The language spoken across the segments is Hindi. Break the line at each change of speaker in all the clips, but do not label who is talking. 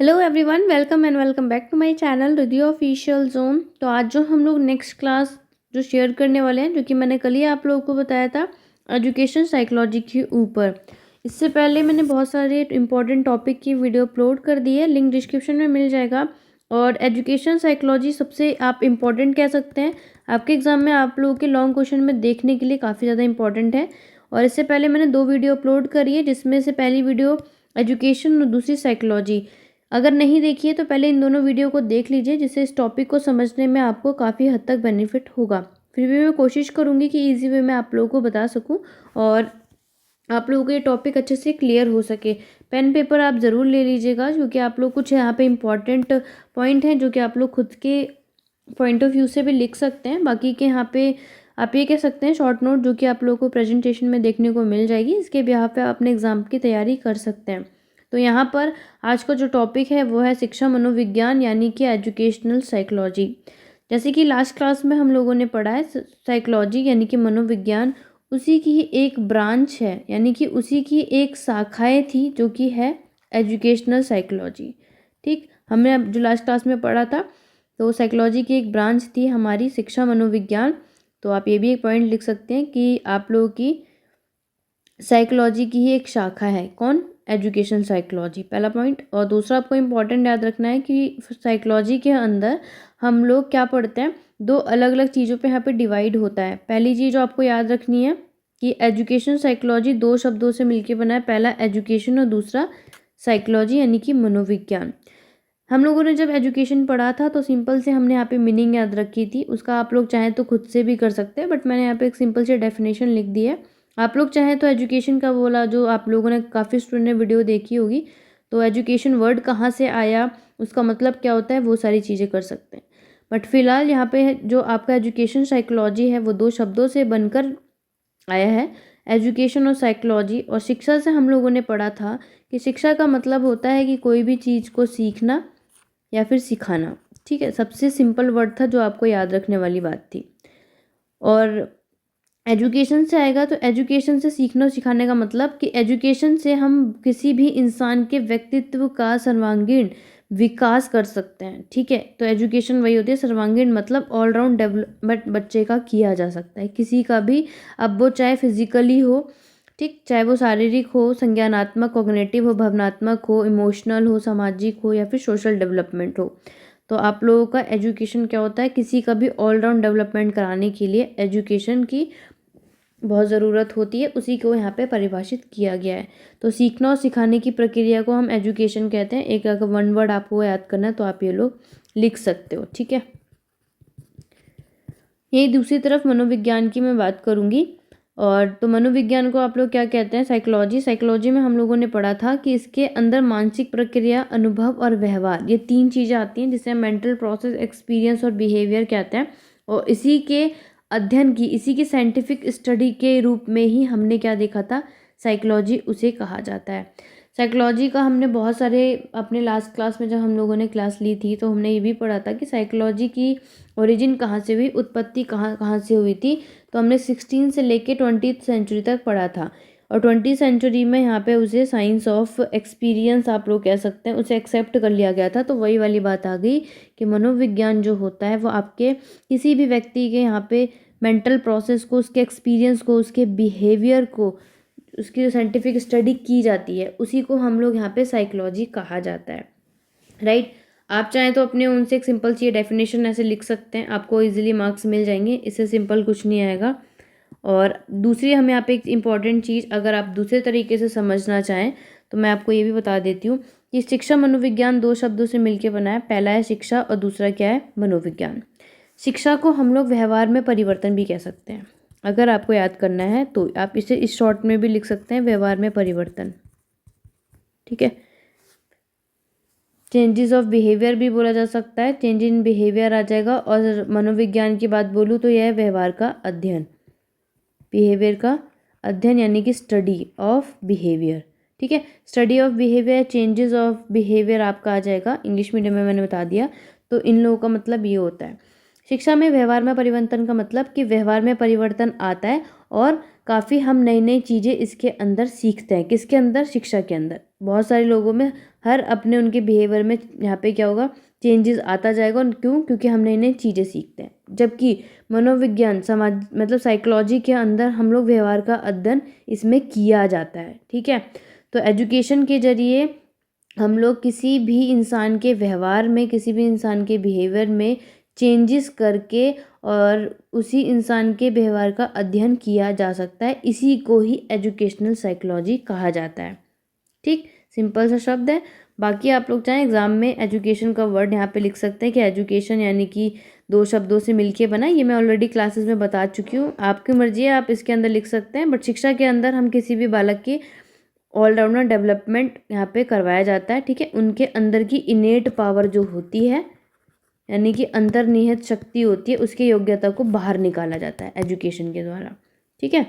Hello everyone, welcome and welcome back to my channel Riddhi official zone. तो आज जो हम लोग नेक्स्ट क्लास जो शेयर करने वाले हैं, जो कि मैंने कल ही आप लोगों को बताया था, एजुकेशन साइकोलॉजी के ऊपर। इससे पहले मैंने बहुत सारे इंपॉर्टेंट टॉपिक की वीडियो अपलोड कर दी है, लिंक डिस्क्रिप्शन में मिल जाएगा। और एजुकेशन साइकोलॉजी सबसे आप इम्पॉर्टेंट कह सकते हैं, आपके एग्जाम में आप लोगों के लॉन्ग क्वेश्चन में देखने के लिए काफ़ी ज़्यादा इंपॉर्टेंट है। और इससे पहले मैंने 2 वीडियो अपलोड करी है, जिसमें से पहली वीडियो एजुकेशन और दूसरी साइकोलॉजी। अगर नहीं देखी है तो पहले इन दोनों वीडियो को देख लीजिए, जिससे इस टॉपिक को समझने में आपको काफ़ी हद तक बेनिफिट होगा। फिर भी मैं कोशिश करूँगी कि इजी वे में आप लोगों को बता सकूँ और आप लोगों को ये टॉपिक अच्छे से क्लियर हो सके। पेन पेपर आप ज़रूर ले लीजिएगा, क्योंकि आप लोग कुछ यहाँ पे इम्पॉर्टेंट पॉइंट हैं जो कि आप लोग खुद के पॉइंट ऑफ व्यू से भी लिख सकते हैं। बाकी के यहाँ पे आप ये कह सकते हैं शॉर्ट नोट, जो कि आप लोगों को प्रेजेंटेशन में देखने को मिल जाएगी। इसके बिहाफ पे आप अपने एग्ज़ाम की तैयारी कर सकते हैं। तो यहाँ पर आज का जो टॉपिक है वो है शिक्षा मनोविज्ञान, यानी कि एजुकेशनल साइकोलॉजी। जैसे कि लास्ट क्लास में हम लोगों ने पढ़ा है, साइकोलॉजी यानी कि मनोविज्ञान उसी की ही एक ब्रांच है, यानी कि उसी की एक शाखाएं थी, जो कि है एजुकेशनल साइकोलॉजी। ठीक, हमने अब जो लास्ट क्लास में पढ़ा था, तो साइकोलॉजी की एक ब्रांच थी हमारी शिक्षा मनोविज्ञान। तो आप ये भी एक पॉइंट लिख सकते हैं कि आप लोगों की साइकोलॉजी की ही एक शाखा है, कौन? एजुकेशन साइकोलॉजी, पहला पॉइंट। और दूसरा आपको इम्पॉर्टेंट याद रखना है कि साइकोलॉजी के अंदर हम लोग क्या पढ़ते हैं, 2 अलग अलग चीज़ों पे यहाँ पे डिवाइड होता है। पहली चीज़ जो आपको याद रखनी है कि एजुकेशन साइकोलॉजी 2 शब्दों से मिलकर बना है, पहला एजुकेशन और दूसरा साइकोलॉजी यानी कि मनोविज्ञान। हम लोगों ने जब एजुकेशन पढ़ा था तो सिंपल से हमने यहाँ पे मीनिंग याद रखी थी, उसका आप लोग चाहें तो खुद से भी कर सकते हैं, बट मैंने यहाँ पे एक सिंपल से डेफिनेशन लिख दी है। आप लोग चाहें तो एजुकेशन का बोला, जो आप लोगों ने काफ़ी स्टूडेंट ने वीडियो देखी होगी, तो एजुकेशन वर्ड कहाँ से आया, उसका मतलब क्या होता है, वो सारी चीज़ें कर सकते हैं। बट फिलहाल यहाँ पे जो आपका एजुकेशन साइकोलॉजी है वो 2 शब्दों से बनकर आया है, एजुकेशन और साइकोलॉजी। और शिक्षा से हम लोगों ने पढ़ा था कि शिक्षा का मतलब होता है कि कोई भी चीज़ को सीखना या फिर सिखाना। ठीक है, सबसे सिंपल वर्ड था जो आपको याद रखने वाली बात थी। और एजुकेशन से आएगा तो एजुकेशन से सीखना और सिखाने का मतलब कि एजुकेशन से हम किसी भी इंसान के व्यक्तित्व का सर्वांगीण विकास कर सकते हैं। ठीक है, तो एजुकेशन वही होती है, सर्वांगीण मतलब ऑलराउंड डेवलपमेंट बच्चे का किया जा सकता है, किसी का भी। अब वो चाहे फिजिकली हो, ठीक, चाहे वो शारीरिक हो, संज्ञानात्मक कॉग्निटिव हो, भावनात्मक हो, इमोशनल हो, सामाजिक हो, या फिर सोशल डेवलपमेंट हो। तो आप लोगों का एजुकेशन क्या होता है, किसी का भी ऑलराउंड डेवलपमेंट कराने के लिए एजुकेशन की बहुत ज़रूरत होती है, उसी को यहाँ पे परिभाषित किया गया है। तो सीखना और सिखाने की प्रक्रिया को हम एजुकेशन कहते हैं। एक अगर वन वर्ड आपको याद करना है तो आप ये लोग लिख सकते हो। ठीक है, यही दूसरी तरफ मनोविज्ञान की मैं बात करूँगी। और तो मनोविज्ञान को आप लोग क्या कहते हैं, साइकोलॉजी। साइकोलॉजी में हम लोगों ने पढ़ा था कि इसके अंदर मानसिक प्रक्रिया, अनुभव और व्यवहार, ये 3 चीज़ें आती हैं, जिसे मेंटल प्रोसेस, एक्सपीरियंस और बिहेवियर कहते हैं। और इसी के अध्ययन की, इसी की साइंटिफिक स्टडी के रूप में ही हमने क्या देखा था, साइकोलॉजी उसे कहा जाता है। साइकोलॉजी का हमने बहुत सारे अपने लास्ट क्लास में, जब हम लोगों ने क्लास ली थी, तो हमने ये भी पढ़ा था कि साइकोलॉजी की ओरिजिन कहाँ से हुई, उत्पत्ति कहाँ कहाँ से हुई थी। तो हमने 16 से लेके 20th सेंचुरी तक पढ़ा था। और 20th सेंचुरी में यहाँ पे उसे साइंस ऑफ एक्सपीरियंस आप लोग कह सकते हैं, उसे एक्सेप्ट कर लिया गया था। तो वही वाली बात आ गई कि मनोविज्ञान जो होता है वो आपके किसी भी व्यक्ति के यहाँ पे मेंटल प्रोसेस को, उसके एक्सपीरियंस को, उसके बिहेवियर को, उसकी जो साइंटिफिक स्टडी की जाती है, उसी को हम लोग यहाँ पे साइकोलॉजी कहा जाता है। राइट, आप चाहें तो अपने उनसे एक सिंपल सी डेफिनेशन ऐसे लिख सकते हैं, आपको इजीली मार्क्स मिल जाएंगे, इससे सिंपल कुछ नहीं आएगा। और दूसरी हम यहाँ पे एक इम्पॉर्टेंट चीज़, अगर आप दूसरे तरीके से समझना चाहें तो मैं आपको ये भी बता देती हूँ कि शिक्षा मनोविज्ञान 2 शब्दों से मिलकर बना है, पहला है शिक्षा और दूसरा क्या है, मनोविज्ञान। शिक्षा को हम लोग व्यवहार में परिवर्तन भी कह सकते हैं। अगर आपको याद करना है तो आप इसे इस शॉर्ट में भी लिख सकते हैं, व्यवहार में परिवर्तन। ठीक है, चेंजेस ऑफ बिहेवियर भी बोला जा सकता है, चेंज इन बिहेवियर आ जाएगा। और मनोविज्ञान की बात बोलूँ तो यह है व्यवहार का अध्ययन, बिहेवियर का अध्ययन यानी कि स्टडी ऑफ बिहेवियर। ठीक है, study of behaviour, changes of behaviour आपका आ जाएगा, इंग्लिश मीडियम में मैंने बता दिया। तो इन लोगों का मतलब ये होता है, शिक्षा में व्यवहार में परिवर्तन का मतलब कि व्यवहार में परिवर्तन आता है और काफ़ी हम नई नई चीज़ें इसके अंदर सीखते हैं। किसके अंदर? शिक्षा के अंदर। बहुत सारे लोगों में हर अपने उनके बिहेवियर में यहाँ पे क्या होगा, चेंजेस आता जाएगा। और क्यों? क्योंकि हमने इन्हें चीज़ें सीखते हैं। जबकि मनोविज्ञान समाज मतलब साइकोलॉजी के अंदर हम लोग व्यवहार का अध्ययन इसमें किया जाता है। ठीक है, तो एजुकेशन के जरिए हम लोग किसी भी इंसान के व्यवहार में, किसी भी इंसान के बिहेवियर में चेंजेस करके और उसी इंसान के व्यवहार का अध्ययन किया जा सकता है। इसी को ही एजुकेशनल साइकोलॉजी कहा जाता है। ठीक, सिंपल सा शब्द है। बाकी आप लोग चाहें एग्जाम में एजुकेशन का वर्ड यहाँ पे लिख सकते हैं कि एजुकेशन यानी कि 2 शब्दों से मिलके बना। ये मैं ऑलरेडी क्लासेस में बता चुकी हूँ, आपकी मर्जी है, आप इसके अंदर लिख सकते हैं। बट शिक्षा के अंदर हम किसी भी बालक की ऑलराउंडर डेवलपमेंट यहाँ पे करवाया जाता है। ठीक है, उनके अंदर की इनेट पावर जो होती है, यानी कि अंतर्निहित शक्ति होती है, उसकी योग्यता को बाहर निकाला जाता है एजुकेशन के द्वारा। ठीक है,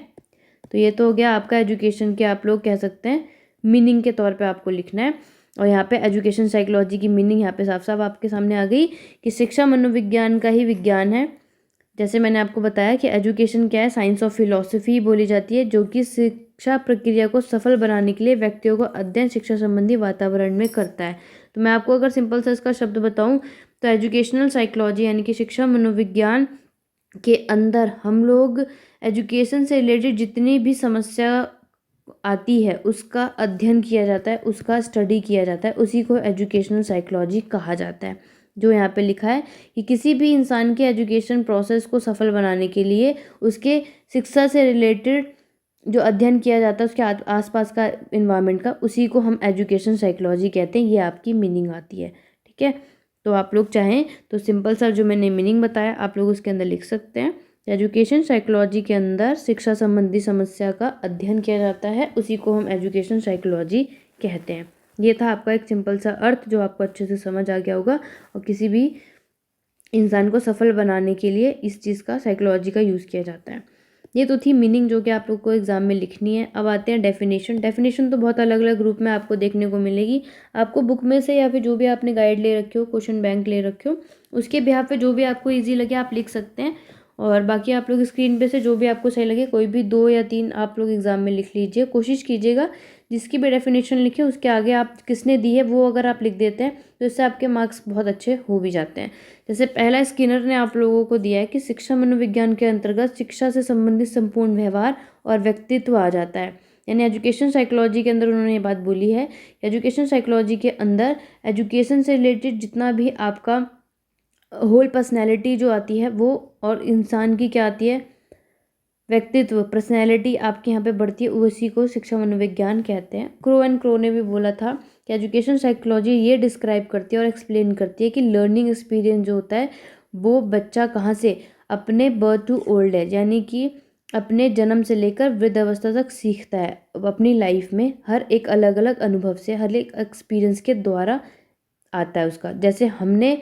तो ये तो हो गया आपका एजुकेशन के, आप लोग कह सकते हैं मीनिंग के तौर पे आपको लिखना है। और यहाँ पे एजुकेशन साइकोलॉजी की मीनिंग यहाँ पे साफ साफ आपके सामने आ गई कि शिक्षा मनोविज्ञान का ही विज्ञान है। जैसे मैंने आपको बताया कि एजुकेशन क्या है, साइंस ऑफ फिलॉसफी बोली जाती है, जो कि शिक्षा प्रक्रिया को सफल बनाने के लिए व्यक्तियों को अध्ययन शिक्षा संबंधी वातावरण में करता है। तो मैं आपको अगर सिंपल सा इसका शब्द बताऊं तो एजुकेशनल साइकोलॉजी यानी कि शिक्षा मनोविज्ञान के अंदर हम लोग एजुकेशन से रिलेटेड जितनी भी समस्या आती है उसका अध्ययन किया जाता है, उसका स्टडी किया जाता है, उसी को एजुकेशनल साइकोलॉजी कहा जाता है। जो यहाँ पे लिखा है कि किसी भी इंसान के एजुकेशन प्रोसेस को सफल बनाने के लिए उसके शिक्षा से रिलेटेड जो अध्ययन किया जाता है उसके आसपास का इन्वायरमेंट का, उसी को हम एजुकेशन साइकोलॉजी कहते हैं। ये आपकी मीनिंग आती है। ठीक है, तो आप लोग चाहें तो सिंपल सा जो मैंने मीनिंग बताया आप लोग उसके अंदर लिख सकते हैं। एजुकेशन साइकोलॉजी के अंदर शिक्षा संबंधी समस्या का अध्ययन किया जाता है, उसी को हम एजुकेशन साइकोलॉजी कहते हैं। ये था आपका एक सिंपल सा अर्थ जो आपको अच्छे से समझ आ गया होगा। और किसी भी इंसान को सफल बनाने के लिए इस चीज़ का, साइकोलॉजी का यूज़ किया जाता है। ये तो थी मीनिंग जो कि आप लोग को एग्जाम में लिखनी है। अब आते हैं डेफिनेशन। डेफिनेशन तो बहुत अलग अलग ग्रुप में आपको देखने को मिलेगी। आपको बुक में से या फिर जो भी आपने गाइड ले रखे हो, क्वेश्चन बैंक ले रखे हो, उसके बिहाफ पे जो भी आपको ईजी लगे आप लिख सकते हैं। और बाकी आप लोग स्क्रीन पे से जो भी आपको सही लगे कोई भी 2 या 3 आप लोग एग्जाम में लिख लीजिए। कोशिश कीजिएगा जिसकी भी डेफिनेशन लिखे उसके आगे आप किसने दी है वो अगर आप लिख देते हैं तो इससे आपके मार्क्स बहुत अच्छे हो भी जाते हैं। जैसे पहला स्किनर ने आप लोगों को दिया है कि शिक्षा मनोविज्ञान के अंतर्गत शिक्षा से संबंधित संपूर्ण व्यवहार और व्यक्तित्व आ जाता है। यानी एजुकेशन साइकोलॉजी के अंदर उन्होंने ये बात बोली है। एजुकेशन साइकोलॉजी के अंदर एजुकेशन से रिलेटेड जितना भी आपका होल पर्सनैलिटी जो आती है वो, और इंसान की क्या आती है, व्यक्तित्व, पर्सनैलिटी आपके यहाँ पे बढ़ती है, उसी को शिक्षा मनोविज्ञान कहते हैं। क्रो एंड क्रो ने भी बोला था कि एजुकेशन साइकोलॉजी ये डिस्क्राइब करती है और एक्सप्लेन करती है कि लर्निंग एक्सपीरियंस जो होता है वो बच्चा कहाँ से अपने बर्थ टू ओल्ड एज यानी कि अपने जन्म से लेकर वृद्ध अवस्था तक सीखता है अपनी लाइफ में, हर एक अलग अलग अनुभव से, हर एक एक्सपीरियंस के द्वारा आता है उसका। जैसे हमने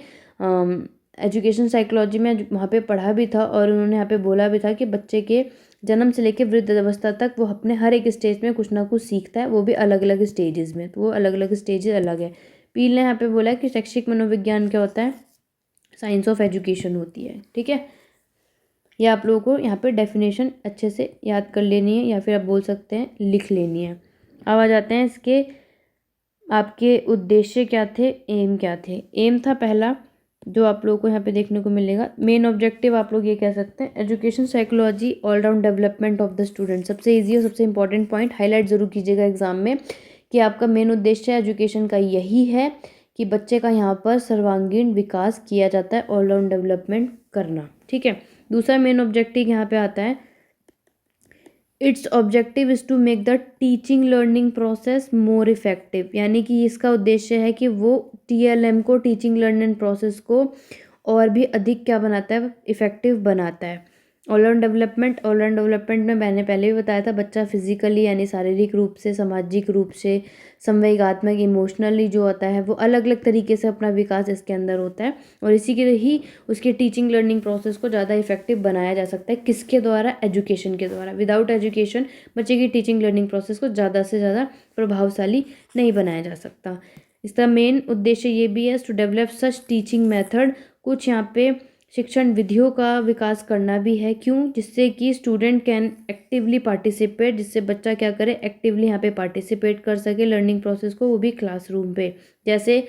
एजुकेशन साइकोलॉजी में वहाँ पे पढ़ा भी था और उन्होंने यहाँ पे बोला भी था कि बच्चे के जन्म से लेकर वृद्ध अवस्था तक वो अपने हर एक स्टेज में कुछ ना कुछ सीखता है, वो भी अलग अलग स्टेजेस में। तो वो अलग अलग स्टेजेस अलग है। पील ने यहाँ पे बोला कि शैक्षिक मनोविज्ञान क्या होता है, साइंस ऑफ एजुकेशन होती है। ठीक है, ये आप लोगों को यहाँ पे डेफिनेशन अच्छे से याद कर लेनी है या फिर आप बोल सकते हैं लिख लेनी है। अब आ जाते हैं इसके आपके उद्देश्य क्या थे, एम क्या थे। एम था पहला जो आप लोगों को यहाँ पे देखने को मिलेगा। मेन ऑब्जेक्टिव आप लोग ये कह सकते हैं education psychology all round development of the student. सबसे इजी और सबसे इंपॉर्टेंट पॉइंट हाईलाइट जरूर कीजिएगा एग्जाम में कि आपका मेन उद्देश्य एजुकेशन का यही है कि बच्चे का यहाँ पर सर्वांगीण विकास किया जाता है, ऑलराउंड डेवलपमेंट करना। ठीक है, दूसरा मेन ऑब्जेक्टिव यहाँ पे आता है its objective is to make the teaching learning process more effective. यानी कि इसका उद्देश्य है कि वो TLM को, टीचिंग लर्निंग प्रोसेस को और भी अधिक क्या बनाता है, इफेक्टिव बनाता है। ऑलराउंड डेवलपमेंट में मैंने पहले भी बताया था बच्चा फिजिकली यानी शारीरिक रूप से, सामाजिक रूप से, संवेगात्मक इमोशनली जो होता है वो अलग अलग तरीके से अपना विकास इसके अंदर होता है। और इसी के ही उसके टीचिंग लर्निंग प्रोसेस को ज़्यादा इफेक्टिव बनाया जा सकता है। किसके द्वारा, एजुकेशन के द्वारा। विदाउट एजुकेशन बच्चे की टीचिंग लर्निंग प्रोसेस को ज़्यादा से ज़्यादा प्रभावशाली नहीं बनाया जा सकता। इसका मेन उद्देश्य ये भी है to develop such teaching method. कुछ यहाँ पे शिक्षण विधियों का विकास करना भी है। क्यों? जिससे कि स्टूडेंट कैन एक्टिवली पार्टिसिपेट, जिससे बच्चा क्या करे, एक्टिवली यहाँ पे पार्टिसिपेट कर सके लर्निंग प्रोसेस को, वो भी क्लासरूम पे। जैसे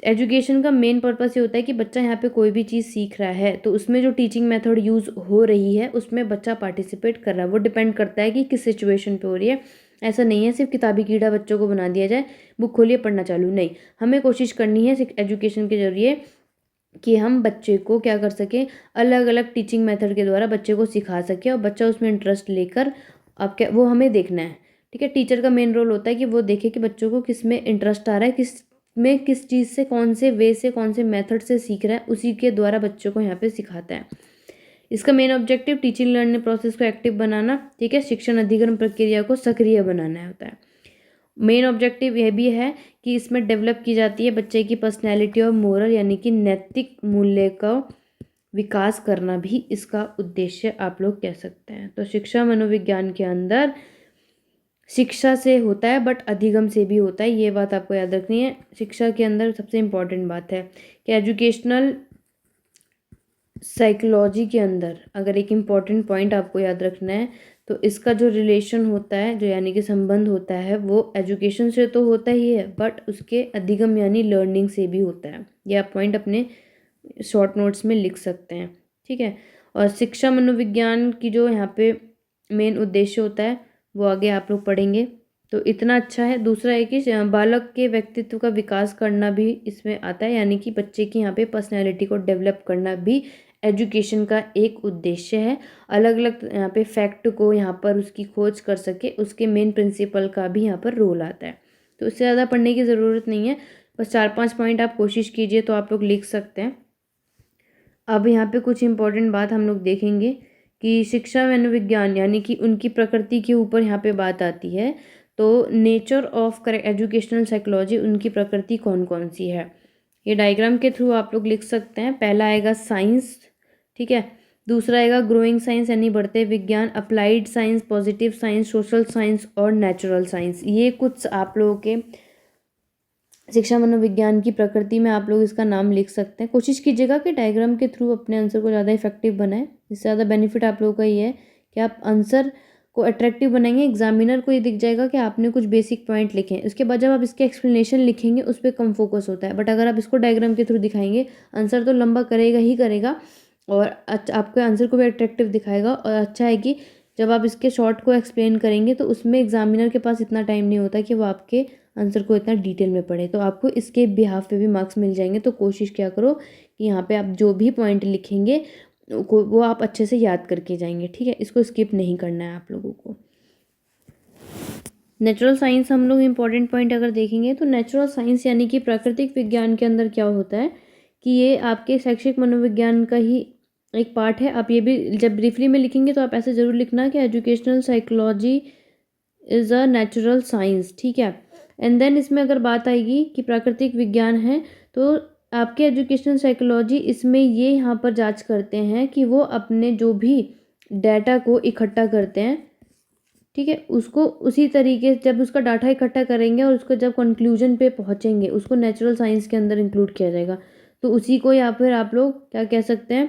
एजुकेशन का मेन पर्पस ये होता है कि बच्चा यहाँ पे कोई भी चीज़ सीख रहा है तो उसमें जो टीचिंग मेथड यूज़ हो रही है उसमें बच्चा पार्टिसिपेट कर रहा है। वो डिपेंड करता है कि किस सिचुएशन पे हो रही है। ऐसा नहीं है सिर्फ किताबी कीड़ा बच्चों को बना दिया जाए, बुक खोलिए पढ़ना चालू, नहीं। हमें कोशिश करनी है एजुकेशन के जरिए कि हम बच्चे को क्या कर सकें, अलग अलग टीचिंग मेथड के द्वारा बच्चे को सिखा सकें और बच्चा उसमें इंटरेस्ट लेकर, अब क्या वो हमें देखना है। ठीक है, टीचर का मेन रोल होता है कि वो देखे कि बच्चों को किस में इंटरेस्ट आ रहा है, किस चीज़ से, कौन से वे से, कौन से मेथड से सीख रहा है, उसी के द्वारा बच्चों को यहाँ पे सिखाता है। इसका main objective teaching learning process को एक्टिव बनाना, ठीक है, शिक्षण अधिग्रहण प्रक्रिया को सक्रिय बनाना होता है। मेन ऑब्जेक्टिव यह भी है कि इसमें डेवलप की जाती है बच्चे की पर्सनैलिटी और मोरल यानी कि नैतिक मूल्य का विकास करना भी इसका उद्देश्य आप लोग कह सकते हैं। तो शिक्षा मनोविज्ञान के अंदर शिक्षा से होता है बट अधिगम से भी होता है, ये बात आपको याद रखनी है। शिक्षा के अंदर सबसे इम्पॉर्टेंट बात है कि एजुकेशनल साइकोलॉजी के अंदर अगर एक इम्पॉर्टेंट पॉइंट आपको याद रखना है तो इसका जो रिलेशन होता है, जो यानी कि संबंध होता है, वो एजुकेशन से तो होता ही है बट उसके अधिगम यानी लर्निंग से भी होता है। ये आप पॉइंट अपने शॉर्ट नोट्स में लिख सकते हैं। ठीक है, और शिक्षा मनोविज्ञान की जो यहाँ पे मेन उद्देश्य होता है वो आगे आप लोग पढ़ेंगे, तो इतना अच्छा है। दूसरा है कि बालक के व्यक्तित्व का विकास करना भी इसमें आता है, यानी कि बच्चे की यहाँ पे पर्सनैलिटी को डेवलप करना भी एजुकेशन का एक उद्देश्य है। अलग अलग यहाँ पे फैक्ट को यहाँ पर उसकी खोज कर सके, उसके मेन प्रिंसिपल का भी यहाँ पर रोल आता है। तो इससे ज़्यादा पढ़ने की ज़रूरत नहीं है, बस 4-5 पॉइंट आप कोशिश कीजिए तो आप लोग लिख सकते हैं। अब यहाँ पे कुछ इम्पोर्टेंट बात हम लोग देखेंगे कि शिक्षा मनोविज्ञान यानी कि उनकी प्रकृति के ऊपर यहाँ पे बात आती है। तो नेचर ऑफ एजुकेशनल साइकोलॉजी, उनकी प्रकृति कौन कौन सी है, ये डायग्राम के थ्रू आप लोग लिख सकते हैं। पहला आएगा साइंस, ठीक है। दूसरा आएगा ग्रोइंग साइंस यानी बढ़ते विज्ञान, applied science, positive science, social science और नेचुरल साइंस। ये कुछ आप लोगों के शिक्षा मनोविज्ञान की प्रकृति में आप लोग इसका नाम लिख सकते हैं। कोशिश कीजिएगा कि डायग्राम के थ्रू अपने आंसर को ज़्यादा इफेक्टिव बनाएं। इससे ज़्यादा बेनिफिट आप लोगों का ये है कि आप आंसर को अट्रैक्टिव बनाएंगे। एग्जामिनर को ये दिख जाएगा कि आपने कुछ बेसिक पॉइंट लिखे हैं, उसके बाद जब आप इसके एक्सप्लेनेशन लिखेंगे उस पर कम फोकस होता है। बट अगर आप इसको डायग्राम के थ्रू दिखाएंगे, आंसर तो लंबा करेगा ही करेगा और आपके आंसर को भी अट्रैक्टिव दिखाएगा। और अच्छा है कि जब आप इसके शॉर्ट को एक्सप्लेन करेंगे तो उसमें एग्जामिनर के पास इतना टाइम नहीं होता कि वो आपके आंसर को इतना डिटेल में पढ़े, तो आपको इसके बिहाफ पे भी मार्क्स मिल जाएंगे। तो कोशिश क्या करो कि यहाँ पे आप जो भी पॉइंट लिखेंगे वो आप अच्छे से याद करके जाएंगे, ठीक है। इसको स्किप नहीं करना है आप लोगों को। नेचुरल साइंस हम लोग इम्पॉर्टेंट पॉइंट अगर देखेंगे तो नेचुरल साइंस यानी कि प्राकृतिक विज्ञान के अंदर क्या होता है कि ये आपके शैक्षिक मनोविज्ञान का ही एक पार्ट है। आप ये भी जब ब्रीफली में लिखेंगे तो आप ऐसे ज़रूर लिखना कि educational psychology is a natural science, ठीक है। एंड देन इसमें अगर बात आएगी कि प्राकृतिक विज्ञान है तो आपके एजुकेशनल साइकोलॉजी इसमें ये यहाँ पर जांच करते हैं कि वो अपने जो भी डाटा को इकट्ठा करते हैं, ठीक है, उसको उसी तरीके जब उसका डाटा इकट्ठा करेंगे और उसको जब कंक्लूजन पे पहुँचेंगे उसको नेचुरल साइंस के अंदर इंक्लूड किया जाएगा। तो उसी को या फिर आप लोग क्या कह सकते हैं,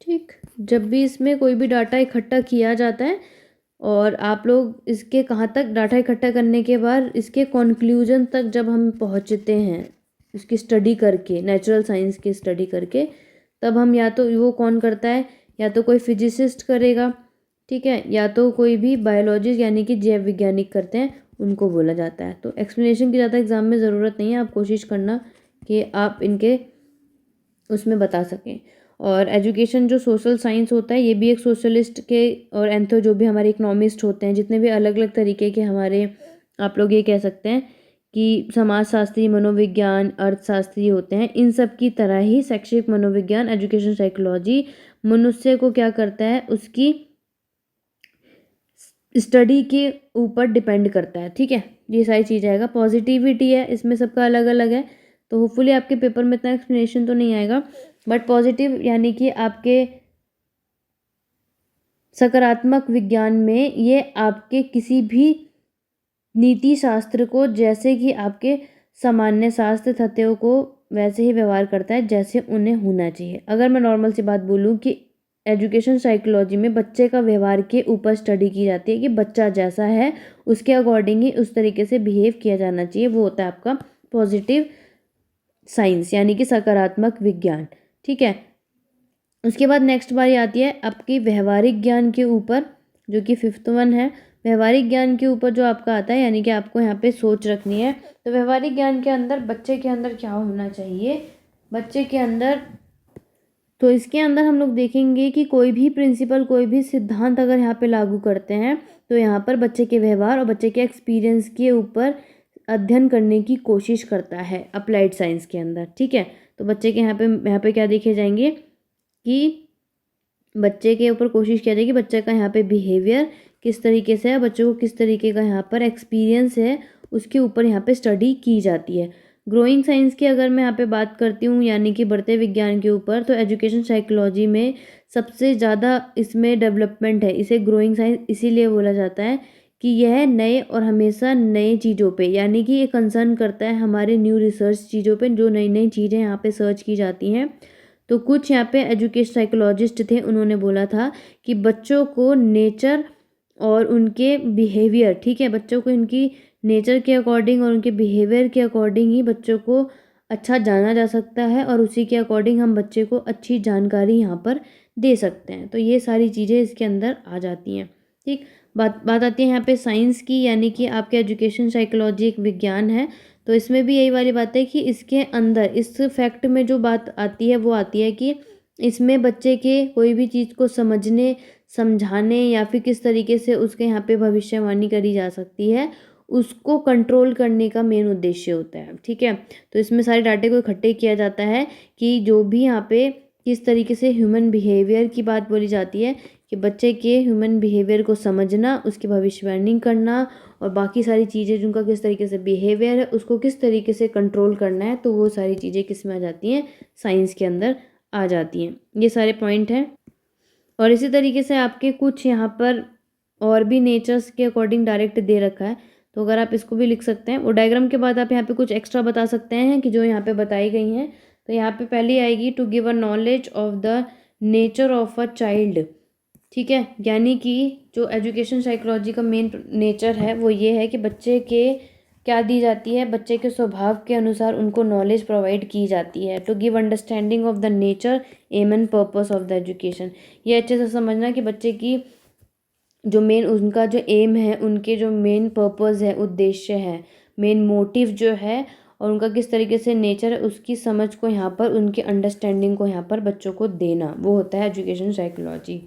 ठीक, जब भी इसमें कोई भी डाटा इकट्ठा किया जाता है और आप लोग इसके कहाँ तक डाटा इकट्ठा करने के बाद इसके कंक्लूजन तक जब हम पहुँचते हैं इसकी स्टडी करके, नेचुरल साइंस की स्टडी करके, तब हम या तो वो कौन करता है, या तो कोई फिजिसिस्ट करेगा, ठीक है, या तो कोई भी बायोलॉजिस्ट यानी कि जैव वैज्ञानिक करते हैं, उनको बोला जाता है। तो एक्सप्लेनेशन की ज़्यादा एग्जाम में ज़रूरत नहीं है, आप कोशिश करना कि आप इनके उसमें बता सकें। और एजुकेशन जो सोशल साइंस होता है ये भी एक सोशलिस्ट के और एंथो जो भी हमारे इकोनॉमिस्ट होते हैं, जितने भी अलग अलग तरीके के हमारे आप लोग ये कह सकते हैं कि समाजशास्त्री, मनोविज्ञान, अर्थशास्त्री होते हैं, इन सब की तरह ही शैक्षिक मनोविज्ञान, एजुकेशन साइकोलॉजी मनुष्य को क्या करता है, उसकी स्टडी के ऊपर डिपेंड करता है, ठीक है। ये सारी चीज़ आएगा। पॉजिटिविटी है, इसमें सबका अलग अलग है, तो होपफुली आपके पेपर में इतना एक्सप्लेनेशन तो नहीं आएगा, बट पॉजिटिव यानी कि आपके सकारात्मक विज्ञान में ये आपके किसी भी नीति शास्त्र को, जैसे कि आपके सामान्य शास्त्र तथ्यों को वैसे ही व्यवहार करता है जैसे उन्हें होना चाहिए। अगर मैं नॉर्मल सी बात बोलूँ कि एजुकेशन साइकोलॉजी में बच्चे का व्यवहार के ऊपर स्टडी की जाती है कि बच्चा जैसा है उसके अकॉर्डिंग ही उस तरीके से बिहेव किया जाना चाहिए, वो होता है आपका पॉजिटिव साइंस यानी कि सकारात्मक विज्ञान। ठीक है, उसके बाद नेक्स्ट बारी आती है आपकी व्यवहारिक ज्ञान के ऊपर, जो कि 5th वन है। व्यवहारिक ज्ञान के ऊपर जो आपका आता है यानी कि आपको यहाँ पे सोच रखनी है। तो व्यवहारिक ज्ञान के अंदर बच्चे के अंदर क्या होना चाहिए, बच्चे के अंदर, तो इसके अंदर हम लोग देखेंगे कि कोई भी प्रिंसिपल, कोई भी सिद्धांत अगर यहाँ पे लागू करते हैं तो यहाँ पर बच्चे के व्यवहार और बच्चे के एक्सपीरियंस के ऊपर अध्ययन करने की कोशिश करता है अप्लाइड साइंस के अंदर। ठीक है, तो बच्चे के यहाँ पे क्या देखे जाएंगे कि बच्चे के ऊपर कोशिश किया जाए कि बच्चे का यहाँ पे बिहेवियर किस तरीके से है, बच्चे को किस तरीके का यहाँ पर एक्सपीरियंस है, उसके ऊपर यहाँ पे स्टडी की जाती है। ग्रोइंग साइंस की अगर मैं यहाँ पे बात करती हूँ यानी कि बढ़ते विज्ञान के ऊपर, तो एजुकेशन साइकोलॉजी में सबसे ज़्यादा इसमें डेवलपमेंट है। इसे ग्रोइंग साइंस इसीलिए बोला जाता है कि यह नए और हमेशा नए चीज़ों पे यानी कि ये कंसर्न करता है हमारे न्यू रिसर्च चीज़ों पे, जो नई नई चीज़ें यहाँ पे सर्च की जाती हैं। तो कुछ यहाँ पे एजुकेशन साइकोलॉजिस्ट थे, उन्होंने बोला था कि बच्चों को नेचर और उनके बिहेवियर, ठीक है, बच्चों को इनकी नेचर के अकॉर्डिंग और उनके बिहेवियर के अकॉर्डिंग ही बच्चों को अच्छा जाना जा सकता है और उसी के अकॉर्डिंग हम बच्चे को अच्छी जानकारी यहाँ पर दे सकते हैं। तो ये सारी चीज़ें इसके अंदर आ जाती हैं। ठीक, बात आती है यहाँ पे साइंस की, यानी कि आपके एजुकेशन साइकोलॉजी एक विज्ञान है। तो इसमें भी यही वाली बात है कि इसके अंदर इस फैक्ट में जो बात आती है वो आती है कि इसमें बच्चे के कोई भी चीज़ को समझने, समझाने या फिर किस तरीके से उसके यहाँ पे भविष्यवाणी करी जा सकती है, उसको कंट्रोल करने का मेन उद्देश्य होता है। ठीक है, तो इसमें सारे डाटे को इकट्ठे किया जाता है कि जो भी यहाँ पे किस तरीके से ह्यूमन बिहेवियर की बात बोली जाती है कि बच्चे के ह्यूमन बिहेवियर को समझना, उसकी भविष्यवाणी करना और बाकी सारी चीज़ें जिनका किस तरीके से बिहेवियर है उसको किस तरीके से कंट्रोल करना है, तो वो सारी चीज़ें किस में आ जाती हैं, साइंस के अंदर आ जाती हैं। ये सारे पॉइंट हैं। और इसी तरीके से आपके कुछ यहाँ पर और भी नेचर्स के अकॉर्डिंग डायरेक्ट दे रखा है, तो अगर आप इसको भी लिख सकते हैं। वो डायग्राम के बाद आप यहाँ पे कुछ एक्स्ट्रा बता सकते हैं कि जो यहाँ पे बताई गई हैं। तो यहाँ पे पहली आएगी to give a knowledge of the nature of a child. ठीक है, यानी कि जो एजुकेशन साइकोलॉजी का मेन नेचर है वो ये है कि बच्चे के क्या दी जाती है, बच्चे के स्वभाव के अनुसार उनको नॉलेज प्रोवाइड की जाती है। To give understanding of the nature, aim and purpose of the education. ये अच्छे से समझना कि बच्चे की जो मेन उनका जो एम है, उनके जो मेन पर्पस है, उद्देश्य है, मेन मोटिव जो है और उनका किस तरीके से नेचर है, उसकी समझ को यहाँ पर, उनकी अंडरस्टैंडिंग को यहाँ पर बच्चों को देना, वो होता है एजुकेशन साइकोलॉजी।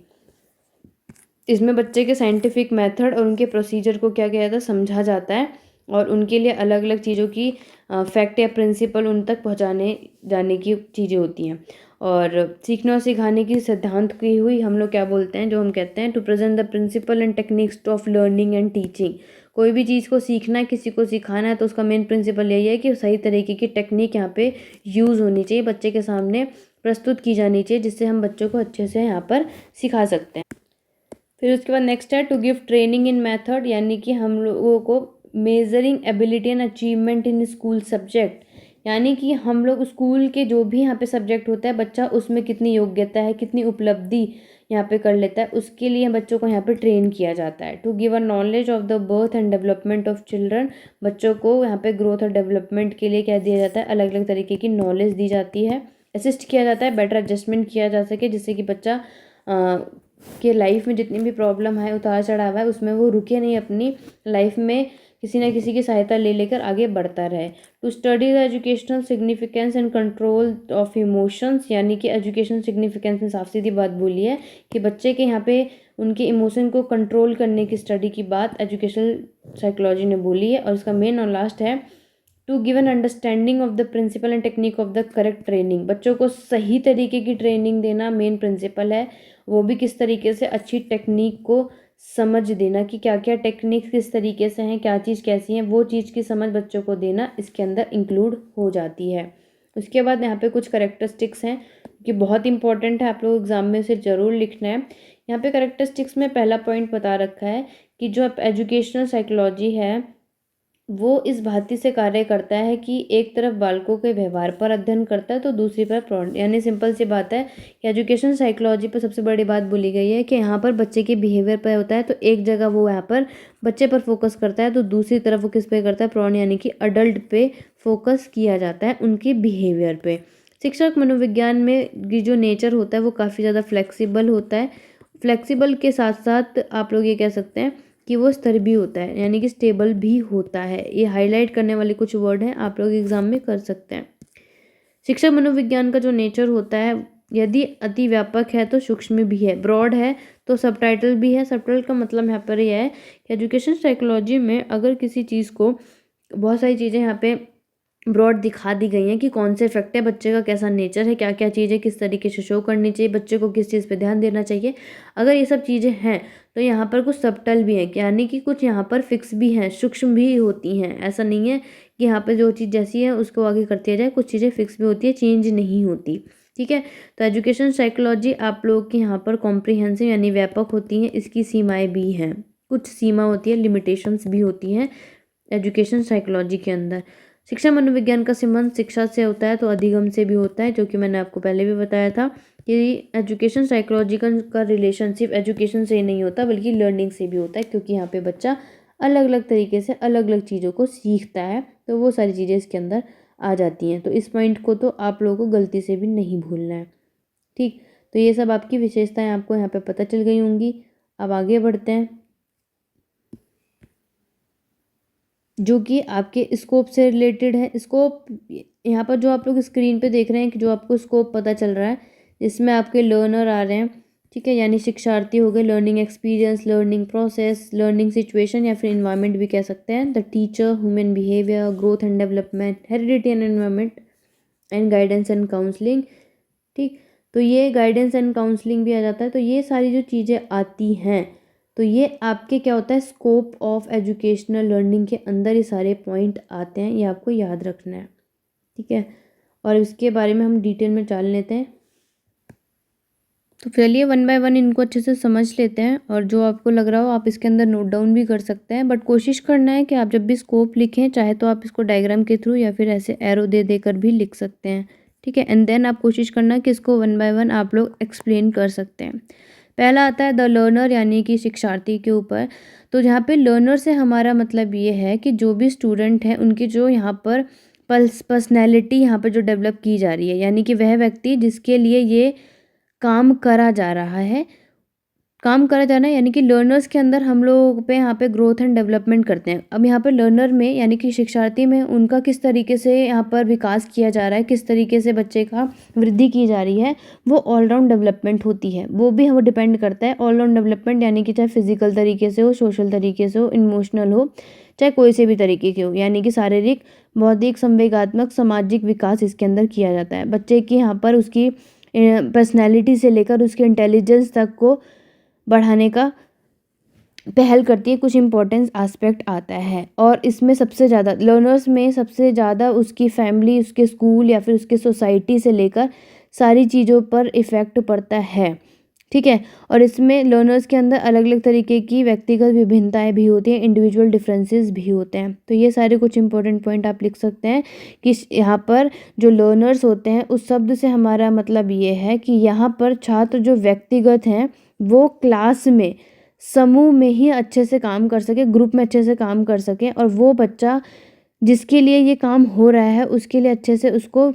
इसमें बच्चे के साइंटिफिक मेथड और उनके प्रोसीजर को क्या किया जाता है, समझा जाता है और उनके लिए अलग अलग चीज़ों की फैक्ट या प्रिंसिपल उन तक पहुँचाने जाने की चीज़ें होती हैं। और सीखने और सिखाने की सिद्धांत की हुई हम लोग क्या बोलते हैं, जो हम कहते हैं to present the principle and techniques of learning and teaching. कोई भी चीज़ को सीखना है, किसी को सिखाना है, तो उसका मेन प्रिंसिपल यही है कि सही तरीके की टेक्निक यहाँ पे यूज़ होनी चाहिए, बच्चे के सामने प्रस्तुत की जानी चाहिए, जिससे हम बच्चों को अच्छे से यहाँ पर सिखा सकते हैं। फिर उसके बाद नेक्स्ट है to give training in method, यानी कि हम लोगों को measuring ability and achievement in school subject, यानी कि हम लोग स्कूल के जो भी यहाँ पे सब्जेक्ट होता है, बच्चा उसमें कितनी योग्यता है, कितनी उपलब्धि यहाँ पे कर लेता है, उसके लिए बच्चों को यहाँ पे ट्रेन किया जाता है। To give a knowledge of the birth and development of children, बच्चों को यहाँ पे ग्रोथ और डेवलपमेंट के लिए क्या दिया जाता है, अलग अलग तरीके की नॉलेज दी जाती है। असिस्ट किया जाता है, बेटर एडजस्टमेंट किया जा सके, जिससे कि बच्चा के लाइफ में जितनी भी प्रॉब्लम है, उतार चढ़ाव है, उसमें वो रुके नहीं, अपनी लाइफ में किसी न किसी की सहायता ले लेकर आगे बढ़ता रहे। To study the educational significance and control of emotions, यानी कि एजुकेशन सिग्निफिकेंस में साफ सीधी बात बोली है कि बच्चे के यहाँ पे उनके इमोशन को कंट्रोल करने की स्टडी की बात एजुकेशनल साइकोलॉजी ने बोली है। और इसका मेन और लास्ट है to give an understanding of the principle and technique of the correct training, बच्चों को सही तरीके की ट्रेनिंग देना मेन प्रिंसिपल है, वो भी किस तरीके से अच्छी टेक्निक को समझ देना कि क्या क्या टेक्निक किस तरीके से हैं, क्या चीज़ कैसी है, वो चीज़ की समझ बच्चों को देना इसके अंदर इंक्लूड हो जाती है। उसके बाद यहाँ पे कुछ करेक्टरिस्टिक्स हैं कि बहुत इंपॉर्टेंट है, आप लोग एग्जाम में से ज़रूर लिखना है। यहाँ पे करेक्टरिस्टिक्स में पहला पॉइंट बता रखा है कि जो एजुकेशनल साइकोलॉजी है वो इस भांति से कार्य करता है कि एक तरफ बालकों के व्यवहार पर अध्ययन करता है तो दूसरी तरफ यानी सिंपल सी बात है कि एजुकेशन साइकोलॉजी पर सबसे बड़ी बात बोली गई है कि यहाँ पर बच्चे के बिहेवियर पर होता है। तो एक जगह वो यहाँ पर बच्चे पर फोकस करता है तो दूसरी तरफ वो किस पे करता है, प्रौढ़ यानी कि अडल्ट पे फोकस किया जाता है, उनके बिहेवियर पे। शिक्षक मनोविज्ञान में की जो नेचर होता है वो काफ़ी ज़्यादा फ्लेक्सिबल होता है। फ्लेक्सिबल के साथ साथ आप लोग ये कह सकते हैं कि वो स्थिर भी होता है, यानी कि स्टेबल भी होता है। ये हाईलाइट करने वाले कुछ वर्ड हैं, आप लोग एग्जाम में कर सकते हैं। शिक्षक मनोविज्ञान का जो नेचर होता है, यदि अति व्यापक है तो सूक्ष्म भी है, ब्रॉड है तो सबटाइटल भी है। सबटाइटल का मतलब यहाँ पर यह है कि एजुकेशन साइकोलॉजी में अगर किसी चीज़ को, बहुत सारी चीज़ें यहाँ पे ब्रॉड दिखा दी गई हैं कि कौन से इफेक्ट है, बच्चे का कैसा नेचर है, क्या क्या चीज़ें किस तरीके से शो करनी चाहिए, बच्चे को किस चीज़ पे ध्यान देना चाहिए। अगर ये सब चीज़ें हैं तो यहाँ पर कुछ सबटल भी हैं, यानी कि कुछ यहाँ पर फिक्स भी हैं, सूक्ष्म भी होती हैं। ऐसा नहीं है कि यहाँ पर जो चीज़ जैसी है उसको आगे करती जाए, कुछ चीज़ें फिक्स भी होती है, चेंज नहीं होती। ठीक है, तो एजुकेशन साइकोलॉजी आप लोग की यहाँ पर कॉम्प्रिहेंसिव यानी व्यापक होती हैं, इसकी सीमाएँ भी हैं, कुछ सीमा होती है, लिमिटेशंस भी होती हैं एजुकेशन साइकोलॉजी के अंदर। शिक्षा मनोविज्ञान का संबंध शिक्षा से होता है तो अधिगम से भी होता है, जो कि मैंने आपको पहले भी बताया था कि एजुकेशन साइकोलॉजी का रिलेशनशिप एजुकेशन से ही नहीं होता बल्कि लर्निंग से भी होता है, क्योंकि यहाँ पे बच्चा अलग अलग तरीके से अलग अलग चीज़ों को सीखता है, तो वो सारी चीज़ें इसके अंदर आ जाती हैं। तो इस पॉइंट को तो आप लोगों को गलती से भी नहीं भूलना है। ठीक, तो ये सब आपकी विशेषताएं आपको यहाँ पे पता चल गई होंगी। अब आगे बढ़ते हैं, जो कि आपके स्कोप से रिलेटेड है। स्कोप यहाँ पर जो आप लोग स्क्रीन पे देख रहे हैं कि जो आपको स्कोप पता चल रहा है, इसमें आपके लर्नर आ रहे हैं। ठीक है, यानी शिक्षार्थी हो गए, learning experience, learning process, learning situation या फिर इन्वायरमेंट भी कह सकते हैं, the teacher, human behaviour, growth and development, heredity and environment and guidance and counselling. ठीक, तो ये गाइडेंस एंड काउंसलिंग भी आ जाता है। तो ये सारी जो चीज़ें आती हैं, तो ये आपके क्या होता है, स्कोप ऑफ एजुकेशनल लर्निंग के अंदर ये सारे पॉइंट आते हैं, ये आपको याद रखना है। ठीक है, और इसके बारे में हम डिटेल में जान लेते हैं। तो चलिए वन बाय वन इनको अच्छे से समझ लेते हैं, और जो आपको लग रहा हो आप इसके अंदर नोट डाउन भी कर सकते हैं, बट कोशिश करना है कि आप जब भी स्कोप लिखें, चाहे तो आप इसको डायग्राम के थ्रू या फिर ऐसे एरो दे देकर भी लिख सकते हैं। ठीक है, एंड देन आप कोशिश करना कि इसको वन बाय वन आप लोग एक्सप्लेन कर सकते हैं। पहला आता है द लर्नर, यानी कि शिक्षार्थी के ऊपर। तो यहाँ पे लर्नर से हमारा मतलब ये है कि जो भी स्टूडेंट हैं उनकी जो यहाँ पर पर्सनैलिटी यहाँ पर जो डेवलप की जा रही है, यानी कि वह व्यक्ति जिसके लिए ये काम करा जा रहा है, काम करा जाना, यानी कि लर्नर्स के अंदर हम लोग पे यहाँ पे ग्रोथ एंड डेवलपमेंट करते हैं। अब यहाँ पे लर्नर में यानी कि शिक्षार्थी में उनका किस तरीके से यहाँ पर विकास किया जा रहा है, किस तरीके से बच्चे का वृद्धि की जा रही है, वो ऑलराउंड डेवलपमेंट होती है। वो भी हम डिपेंड करता है ऑलराउंड डेवलपमेंट, यानी कि चाहे फिजिकल तरीके से हो, सोशल तरीके से हो, इमोशनल हो, चाहे कोई से भी तरीके के हो, यानी कि शारीरिक, बौद्धिक, संवेगात्मक, सामाजिक विकास इसके अंदर किया जाता है। बच्चे की यहाँ पर उसकी पर्सनैलिटी से लेकर उसके इंटेलिजेंस तक को बढ़ाने का पहल करती है, कुछ इंपॉर्टेंस एस्पेक्ट आता है। और इसमें सबसे ज़्यादा लर्नर्स में सबसे ज़्यादा उसकी फैमिली, उसके स्कूल या फिर उसके सोसाइटी से लेकर सारी चीज़ों पर इफ़ेक्ट पड़ता है। ठीक है, और इसमें लर्नर्स के अंदर अलग अलग तरीके की व्यक्तिगत विभिन्नताएं भी होती हैं, इंडिविजुअल डिफरेंसेस भी होते हैं। तो ये सारे कुछ इंपॉर्टेंट पॉइंट आप लिख सकते हैं कि यहाँ पर जो लर्नर्स होते हैं, उस शब्द से हमारा मतलब ये है कि यहाँ पर छात्र जो व्यक्तिगत हैं वो क्लास में, समूह में ही अच्छे से काम कर सके, ग्रुप में अच्छे से काम कर सके, और वो बच्चा जिसके लिए ये काम हो रहा है उसके लिए अच्छे से उसको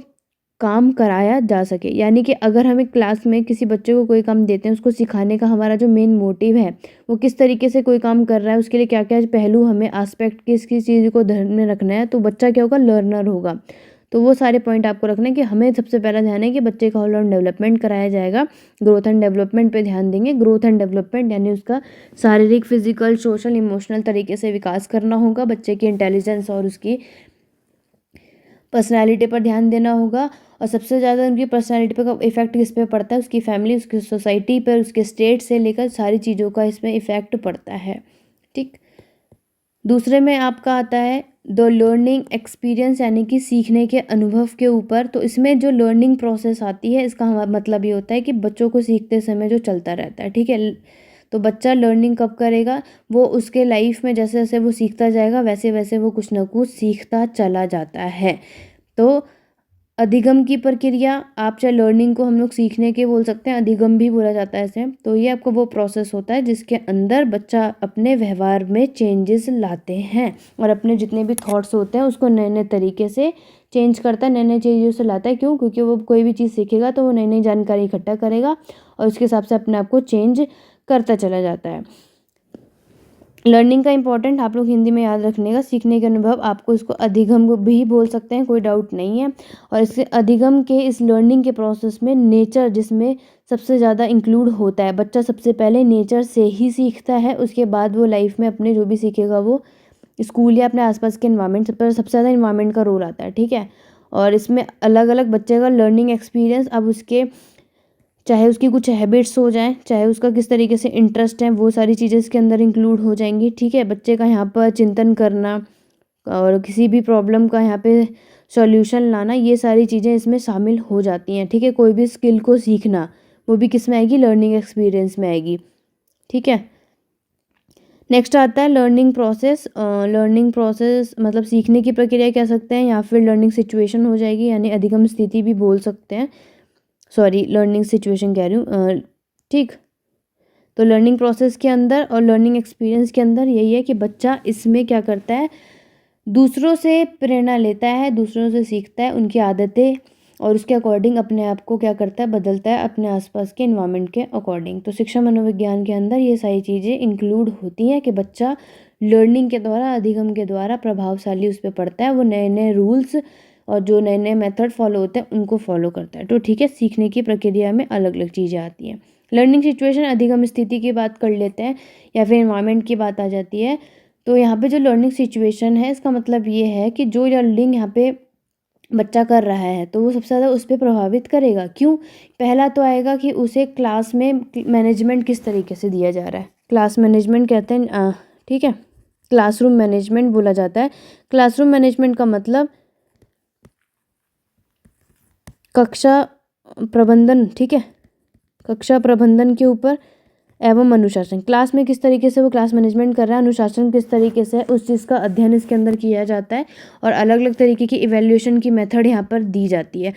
काम कराया जा सके। यानी कि अगर हमें क्लास में किसी बच्चे को कोई काम देते हैं, उसको सिखाने का हमारा जो मेन मोटिव है वो किस तरीके से कोई काम कर रहा है, उसके लिए क्या क्या पहलू हमें एस्पेक्ट किस किस चीज़ को ध्यान में रखना है, तो बच्चा क्या होगा, लर्नर होगा। तो वो सारे पॉइंट आपको रखना है कि हमें सबसे पहला ध्यान है कि बच्चे का ऑलराउंड डेवलपमेंट कराया जाएगा, ग्रोथ एंड डेवलपमेंट पे ध्यान देंगे। ग्रोथ एंड डेवलपमेंट यानी उसका शारीरिक, फिजिकल, सोशल, इमोशनल तरीके से विकास करना होगा, बच्चे की इंटेलिजेंस और उसकी पर्सनैलिटी पर ध्यान देना होगा। और सबसे ज़्यादा उनकी पर्सनैलिटी पर इफेक्ट किस पे पड़ता है, उसकी फैमिली, उसकी सोसाइटी पर, उसके स्टेट से लेकर सारी चीज़ों का इसमें इफेक्ट पड़ता है। ठीक, दूसरे में आपका आता है द लर्निंग एक्सपीरियंस, यानी कि सीखने के अनुभव के ऊपर। तो इसमें जो लर्निंग प्रोसेस आती है, इसका मतलब ये होता है कि बच्चों को सीखते समय जो चलता रहता है। ठीक है, तो बच्चा लर्निंग कब करेगा, वो उसके लाइफ में जैसे जैसे वो सीखता जाएगा वैसे वैसे वो कुछ ना कुछ सीखता चला जाता है। तो अधिगम की प्रक्रिया, आप चाहे लर्निंग को हम लोग सीखने के बोल सकते हैं, अधिगम भी बोला जाता है इसे। तो ये आपको वो प्रोसेस होता है जिसके अंदर बच्चा अपने व्यवहार में चेंजेस लाते हैं और अपने जितने भी थॉट्स होते हैं उसको नए नए तरीके से चेंज करता है, नए नए चीज़ों से लाता है। क्यों? क्योंकि वो कोई भी चीज़ सीखेगा तो वो नई नई जानकारी इकट्ठा करेगा और उसके हिसाब से अपने आप को चेंज करता चला जाता है। लर्निंग का इंपॉर्टेंट आप लोग हिंदी में याद रखने का, सीखने के अनुभव, आपको इसको अधिगम भी बोल सकते हैं, कोई डाउट नहीं है। और इससे अधिगम के इस लर्निंग के प्रोसेस में नेचर जिसमें सबसे ज़्यादा इंक्लूड होता है। बच्चा सबसे पहले नेचर से ही सीखता है, उसके बाद वो लाइफ में अपने जो भी सीखेगा वो स्कूल या अपने आसपास के इन्वायरमेंट पर सबसे ज़्यादा इन्वायरमेंट का रोल आता है, ठीक है। और इसमें अलग अलग बच्चे का लर्निंग एक्सपीरियंस, अब उसके चाहे उसकी कुछ हैबिट्स हो जाएं, चाहे उसका किस तरीके से इंटरेस्ट है, वो सारी चीज़ें इसके अंदर इंक्लूड हो जाएंगी, ठीक है। बच्चे का यहाँ पर चिंतन करना और किसी भी प्रॉब्लम का यहाँ पे सॉल्यूशन लाना, ये सारी चीज़ें इसमें शामिल हो जाती हैं, ठीक है। कोई भी स्किल को सीखना वो भी किस में आएगी, लर्निंग एक्सपीरियंस में आएगी, ठीक है। नेक्स्ट आता है लर्निंग प्रोसेस। लर्निंग प्रोसेस मतलब सीखने की प्रक्रिया कह सकते हैं या फिर लर्निंग सिचुएशन हो जाएगी, यानी अधिगम स्थिति भी बोल सकते हैं। सॉरी, लर्निंग सिचुएशन कह रही हूँ, ठीक। तो लर्निंग प्रोसेस के अंदर और लर्निंग एक्सपीरियंस के अंदर यही है कि बच्चा इसमें क्या करता है, दूसरों से प्रेरणा लेता है, दूसरों से सीखता है, उनकी आदतें और उसके अकॉर्डिंग अपने आप को क्या करता है, बदलता है अपने आसपास के इन्वायरमेंट के अकॉर्डिंग। तो शिक्षा मनोविज्ञान के अंदर ये सारी चीज़ें इंक्लूड होती हैं कि बच्चा लर्निंग के द्वारा, अधिगम के द्वारा प्रभावशाली उस पर पड़ता है, वो नए नए रूल्स और जो नए नए मेथड फॉलो होते हैं उनको फॉलो करता है। तो ठीक है, सीखने की प्रक्रिया में अलग अलग चीज़ें आती हैं। लर्निंग सिचुएशन, अधिगम स्थिति की बात कर लेते हैं या फिर इन्वायरमेंट की बात आ जाती है। तो यहाँ पे जो लर्निंग सिचुएशन है इसका मतलब ये है कि जो लर्निंग यहाँ पे बच्चा कर रहा है तो वो सबसे ज़्यादा उस पर प्रभावित करेगा। क्यों? पहला तो आएगा कि उसे क्लास में मैनेजमेंट किस तरीके से दिया जा रहा है, क्लास मैनेजमेंट कहते हैं, ठीक है, क्लासरूम मैनेजमेंट बोला जाता है। क्लासरूम मैनेजमेंट का मतलब कक्षा प्रबंधन, ठीक है, कक्षा प्रबंधन के ऊपर एवं अनुशासन, क्लास में किस तरीके से वो क्लास मैनेजमेंट कर रहा है, अनुशासन किस तरीके से, उस चीज़ का अध्ययन इसके अंदर किया जाता है और अलग अलग तरीके की इवैल्यूएशन की मेथड यहाँ पर दी जाती है।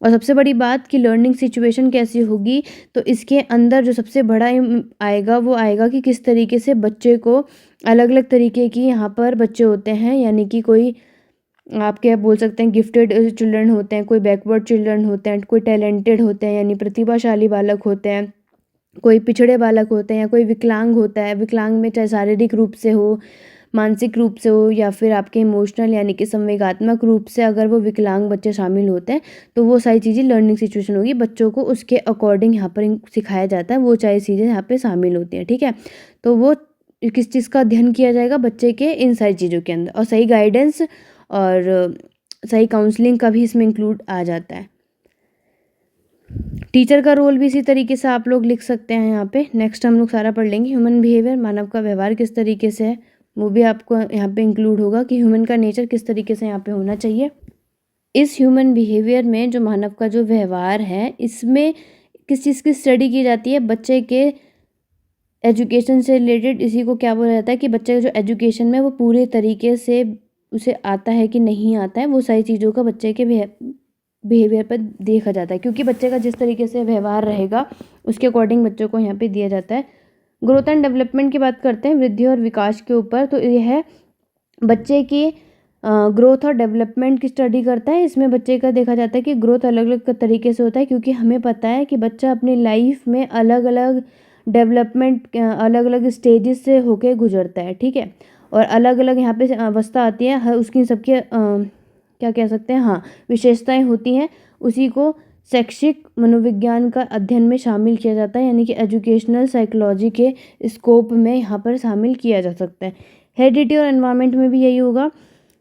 और सबसे बड़ी बात कि लर्निंग सिचुएशन कैसी होगी, तो इसके अंदर जो सबसे बड़ा आएगा वो आएगा कि किस तरीके से बच्चे को, अलग अलग तरीके की यहाँ पर बच्चे होते हैं, यानी कि कोई आप क्या बोल सकते हैं गिफ्टेड चिल्ड्रन होते हैं, कोई बैकवर्ड चिल्ड्रन होते हैं, कोई टैलेंटेड होते हैं यानी प्रतिभाशाली बालक होते हैं, कोई पिछड़े बालक होते हैं या कोई विकलांग होता है। विकलांग में चाहे शारीरिक रूप से हो, मानसिक रूप से हो या फिर आपके इमोशनल यानी कि संवेगात्मक रूप से अगर वो विकलांग बच्चे शामिल होते हैं तो वो सारी चीज़ें लर्निंग सिचुएशन होगी। बच्चों को उसके अकॉर्डिंग यहाँ पर सिखाया जाता है, वो सारी चीज़ें यहाँ पे शामिल होती हैं, ठीक है। तो वो किस चीज़ का अध्ययन किया जाएगा बच्चे के इन सारी चीज़ों के अंदर, और सही गाइडेंस और सही काउंसलिंग का भी इसमें इंक्लूड आ जाता है। टीचर का रोल भी इसी तरीके से आप लोग लिख सकते हैं यहाँ पे। नेक्स्ट हम लोग सारा पढ़ लेंगे। ह्यूमन बिहेवियर, मानव का व्यवहार किस तरीके से है वो भी आपको यहाँ पे इंक्लूड होगा कि ह्यूमन का नेचर किस तरीके से यहाँ पे होना चाहिए। इस ह्यूमन बिहेवियर में जो मानव का जो व्यवहार है इसमें किस चीज़ की स्टडी की जाती है, बच्चे के एजुकेशन से रिलेटेड। इसी को क्या बोला जाता है कि बच्चे का जो एजुकेशन में वो पूरे तरीके से उसे आता है कि नहीं आता है, वो सारी चीज़ों का बच्चे के बिहेवियर पर देखा जाता है। क्योंकि बच्चे का जिस तरीके से व्यवहार रहेगा उसके अकॉर्डिंग बच्चों को यहाँ पे दिया जाता है। ग्रोथ एंड डेवलपमेंट की बात करते हैं, वृद्धि और विकास के ऊपर। तो यह है बच्चे की ग्रोथ और डेवलपमेंट की स्टडी करता है। इसमें बच्चे का देखा जाता है कि ग्रोथ अलग अलग तरीके से होता है, क्योंकि हमें पता है कि बच्चा अपनी लाइफ में अलग अलग डेवलपमेंट अलग अलग स्टेजेस से होके गुजरता है, ठीक है। और अलग अलग यहाँ पे अवस्था आती है, हर उसकी सबके क्या कह सकते हैं, हाँ, विशेषताएं होती हैं। उसी को शैक्षिक मनोविज्ञान का अध्ययन में शामिल किया जाता है, यानी कि एजुकेशनल साइकोलॉजी के स्कोप में यहाँ पर शामिल किया जा सकता है। हेरिडिटी और एनवायरनमेंट में भी यही होगा,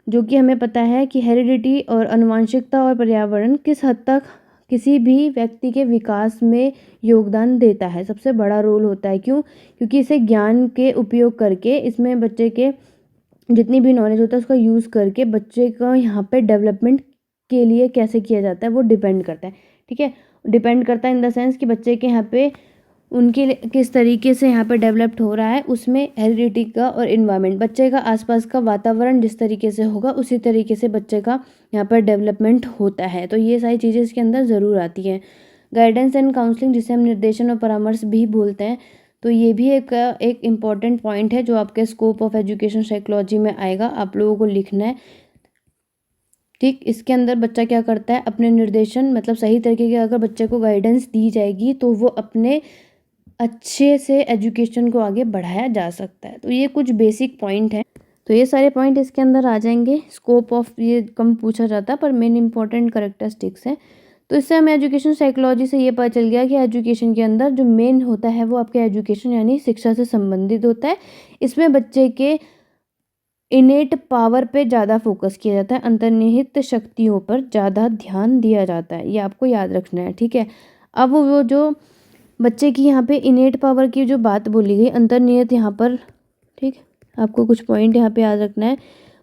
जो कि हमें पता है कि हेरिडिटी और आनुवंशिकता और पर्यावरण किस हद तक किसी भी व्यक्ति के विकास में योगदान देता है, सबसे बड़ा रोल होता है। क्यों? क्योंकि इसे ज्ञान के उपयोग करके, इसमें बच्चे के जितनी भी नॉलेज होता है उसका यूज़ करके बच्चे का यहाँ पे डेवलपमेंट के लिए कैसे किया जाता है वो डिपेंड करता है, ठीक है। डिपेंड करता है इन द सेंस कि बच्चे के यहाँ पे उनके लिए किस तरीके से यहाँ पे डेवलप्ड हो रहा है, उसमें हेरिडिटी का और इन्वायरमेंट, बच्चे का आसपास का वातावरण जिस तरीके से होगा उसी तरीके से बच्चे का यहाँ पर डेवलपमेंट होता है। तो ये सारी चीज़ें इसके अंदर ज़रूर आती हैं। गाइडेंस एंड काउंसलिंग, जिसे हम निर्देशन और परामर्श भी बोलते हैं, तो ये भी एक इम्पॉर्टेंट पॉइंट है जो आपके स्कोप ऑफ एजुकेशन साइकोलॉजी में आएगा, आप लोगों को लिखना है। ठीक, इसके अंदर बच्चा क्या करता है, अपने निर्देशन मतलब सही तरीके की अगर बच्चे को गाइडेंस दी जाएगी तो वो अपने अच्छे से एजुकेशन को आगे बढ़ाया जा सकता है। तो ये कुछ बेसिक पॉइंट है, तो ये सारे पॉइंट इसके अंदर आ जाएंगे। स्कोप ऑफ ये कम पूछा जाता है पर मेन इंपॉर्टेंट कैरेक्टरिस्टिक्स हैं। तो इससे हमें एजुकेशन साइकोलॉजी से ये पता चल गया कि एजुकेशन के अंदर जो मेन होता है वो आपके एजुकेशन यानी शिक्षा से संबंधित होता है। इसमें बच्चे के इनेट पावर पे ज़्यादा फोकस किया जाता है, अंतर्निहित शक्तियों पर ज़्यादा ध्यान दिया जाता है, ये आपको याद रखना है। ठीक है, अब वो जो बच्चे की यहाँ पे इनेट पावर की जो बात बोली गई, अंतर्निहित यहाँ पर, ठीक, आपको कुछ पॉइंट यहाँ पे याद रखना है।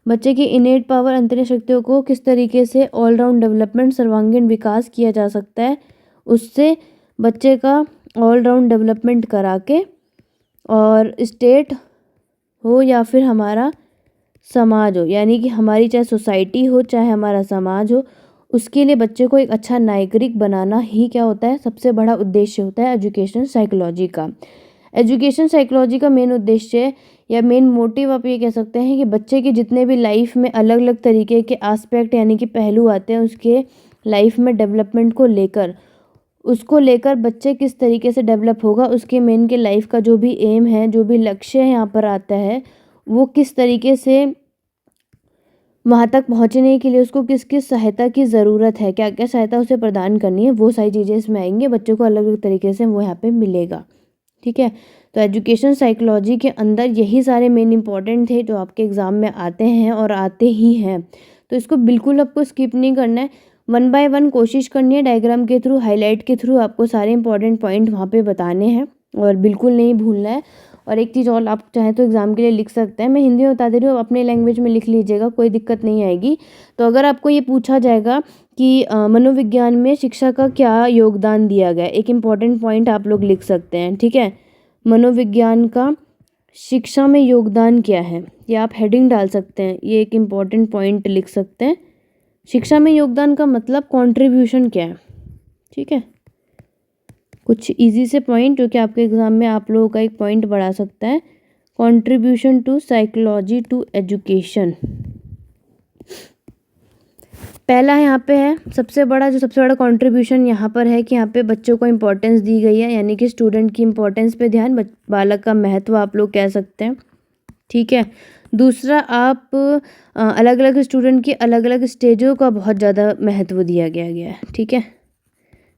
बच्चे की इनेट पावर अंतर्निहित शक्तियों को किस तरीके से ऑलराउंड डेवलपमेंट सर्वांगीण विकास किया जा सकता है, उससे बच्चे का ऑलराउंड डेवलपमेंट करा के, और स्टेट हो या फिर हमारा समाज हो, यानी कि हमारी चाहे सोसाइटी हो चाहे हमारा समाज हो, उसके लिए बच्चे को एक अच्छा नागरिक बनाना ही क्या होता है, सबसे बड़ा उद्देश्य होता है एजुकेशन साइकोलॉजी का। एजुकेशन साइकोलॉजी का मेन उद्देश्य या मेन मोटिव आप ये कह सकते हैं कि बच्चे के जितने भी लाइफ में अलग अलग तरीके के एस्पेक्ट यानी कि पहलू आते हैं उसके लाइफ में डेवलपमेंट को लेकर, उसको लेकर बच्चे किस तरीके से डेवलप होगा, उसके मेन के लाइफ का जो भी एम है, जो भी लक्ष्य है यहाँ पर आता है, वो किस तरीके से वहाँ तक पहुँचने के लिए उसको किस किस सहायता की ज़रूरत है, क्या क्या सहायता उसे प्रदान करनी है, वो सारी चीज़ें इसमें आएंगे। बच्चों को अलग अलग तरीके से वो यहाँ पे मिलेगा। ठीक है, तो एजुकेशन साइकोलॉजी के अंदर यही सारे मेन इंपॉर्टेंट थे जो आपके एग्ज़ाम में आते हैं और आते ही हैं। तो इसको बिल्कुल आपको स्किप नहीं करना है, 1 बाय 1 कोशिश करनी है, डायग्राम के थ्रू, हाईलाइट के थ्रू आपको सारे इंपॉर्टेंट पॉइंट वहाँ पे बताने हैं और बिल्कुल नहीं भूलना है। और एक चीज़ और, आप चाहें तो एग्ज़ाम के लिए लिख सकते हैं, मैं हिंदी में बता दे रही हूँ, अपने लैंग्वेज में लिख लीजिएगा, कोई दिक्कत नहीं आएगी। तो अगर आपको ये पूछा जाएगा कि मनोविज्ञान में शिक्षा का क्या योगदान दिया गया, एक इम्पॉर्टेंट पॉइंट आप लोग लिख सकते हैं। ठीक है, मनोविज्ञान का शिक्षा में योगदान क्या है, ये आप हेडिंग डाल सकते हैं, ये एक इम्पॉर्टेंट पॉइंट लिख सकते हैं। शिक्षा में योगदान का मतलब कंट्रीब्यूशन क्या है। ठीक है, कुछ इजी से पॉइंट जो कि आपके एग्ज़ाम में आप लोगों का एक पॉइंट बढ़ा सकता है, contribution to psychology to education. पहला यहाँ पे है सबसे बड़ा कंट्रीब्यूशन यहाँ पर है कि यहाँ पे बच्चों को इम्पोर्टेंस दी गई है, यानी कि स्टूडेंट की इम्पोर्टेंस पे ध्यान, बालक का महत्व आप लोग कह सकते हैं। ठीक है, दूसरा आप अलग अलग स्टूडेंट की अलग अलग स्टेजों का बहुत ज़्यादा महत्व दिया गया है। ठीक है,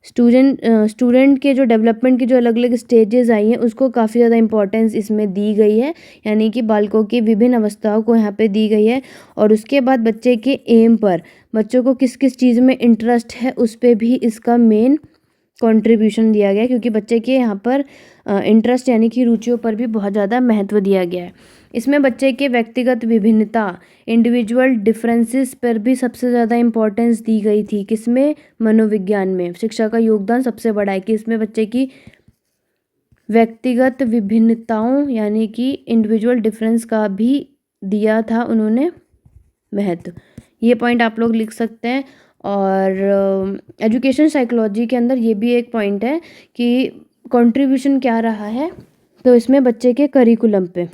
स्टूडेंट के जो डेवलपमेंट की जो अलग अलग स्टेजेस आई हैं उसको काफ़ी ज़्यादा इंपॉर्टेंस इसमें दी गई है, यानी कि बालकों की विभिन्न अवस्थाओं को यहाँ पे दी गई है। और उसके बाद बच्चे के एम पर, बच्चों को किस किस चीज़ में इंटरेस्ट है उस पर भी इसका मेन कंट्रीब्यूशन दिया गया है, क्योंकि बच्चे के यहाँ पर इंटरेस्ट यानी कि रुचियों पर भी बहुत ज़्यादा महत्व दिया गया है। इसमें बच्चे के व्यक्तिगत विभिन्नता, इंडिविजुअल डिफरेंसेस पर भी सबसे ज़्यादा इम्पोर्टेंस दी गई थी। किसमें, मनोविज्ञान में शिक्षा का योगदान सबसे बड़ा है कि इसमें बच्चे की व्यक्तिगत विभिन्नताओं यानी कि इंडिविजुअल डिफरेंस का भी दिया था उन्होंने महत्व। ये पॉइंट आप लोग लिख सकते हैं। और एजुकेशन साइकोलॉजी के अंदर ये भी एक पॉइंट है कि कंट्रीब्यूशन क्या रहा है, तो इसमें बच्चे के करिकुलम पे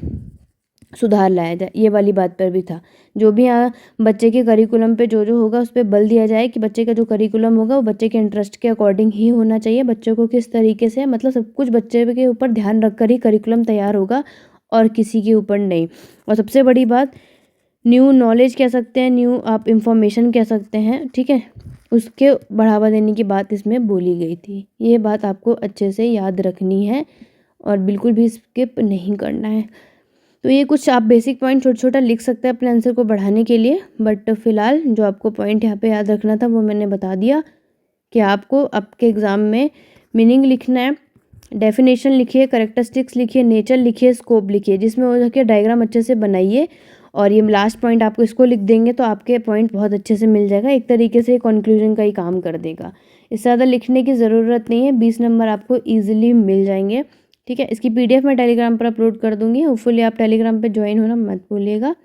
सुधार लाया जाए, ये वाली बात पर भी था। जो भी यहाँ बच्चे के करिकुलम पे जो जो होगा उस पर बल दिया जाए कि बच्चे का जो करिकुलम होगा वो बच्चे के इंटरेस्ट के अकॉर्डिंग ही होना चाहिए। बच्चों को किस तरीके से, मतलब सब कुछ बच्चे के ऊपर ध्यान रख कर ही करिकुलम तैयार होगा और किसी के ऊपर नहीं। और सबसे बड़ी बात, न्यू नॉलेज कह सकते हैं, न्यू आप इंफॉर्मेशन कह सकते हैं। ठीक है, उसके बढ़ावा देने की बात इसमें बोली गई थी। ये बात आपको अच्छे से याद रखनी है और बिल्कुल भी स्किप नहीं करना है। तो ये कुछ आप बेसिक पॉइंट छोटा छोटा लिख सकते हैं अपने आंसर को बढ़ाने के लिए, बट फिलहाल जो आपको पॉइंट यहाँ पे याद रखना था वो मैंने बता दिया कि आपको आपके एग्ज़ाम में मीनिंग लिखना है, डेफिनेशन लिखिए, कैरेक्टरिस्टिक्स लिखिए, नेचर लिखिए, स्कोप लिखिए, जिसमें हो सके डायग्राम अच्छे से बनाइए और ये लास्ट पॉइंट आपको इसको लिख देंगे तो आपके पॉइंट बहुत अच्छे से मिल जाएगा, एक तरीके से कंक्लूजन का ही काम कर देगा। इससे ज़्यादा लिखने की ज़रूरत नहीं है, 20 नंबर आपको ईजिली मिल जाएंगे। ठीक है, इसकी PDF मैं टेलीग्राम पर अपलोड कर दूँगी, होपफुली आप टेलीग्राम पे ज्वाइन होना मत भूलिएगा।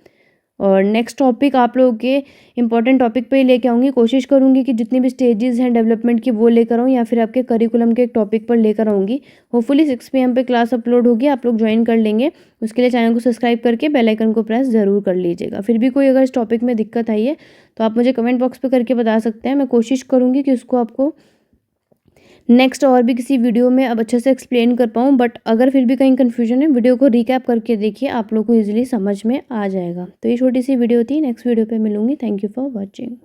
और नेक्स्ट टॉपिक आप लोगों के इंपॉर्टेंट टॉपिक पे ही लेके आऊँगी, कोशिश करूँगी कि जितनी भी स्टेजेस हैं डेवलपमेंट की वो लेकर आऊँ या फिर आपके करिकुलम के एक टॉपिक पर लेकर आऊँगी। होपफुली 6 PM पे क्लास अपलोड होगी, आप लोग ज्वाइन कर लेंगे। उसके लिए चैनल को सब्सक्राइब करके बेल आइकन को प्रेस ज़रूर कर लीजिएगा। फिर भी कोई अगर इस टॉपिक में दिक्कत आई है तो आप मुझे कमेंट बॉक्स पर करके बता सकते हैं, मैं कोशिश करूँगी कि उसको आपको नेक्स्ट और भी किसी वीडियो में अब अच्छे से एक्सप्लेन कर पाऊँ। बट अगर फिर भी कहीं कन्फ्यूजन है, वीडियो को रिकैप करके देखिए, आप लोग को ईजिली समझ में आ जाएगा। तो ये छोटी सी वीडियो थी, नेक्स्ट वीडियो पे मिलूँगी। Thank you for watching.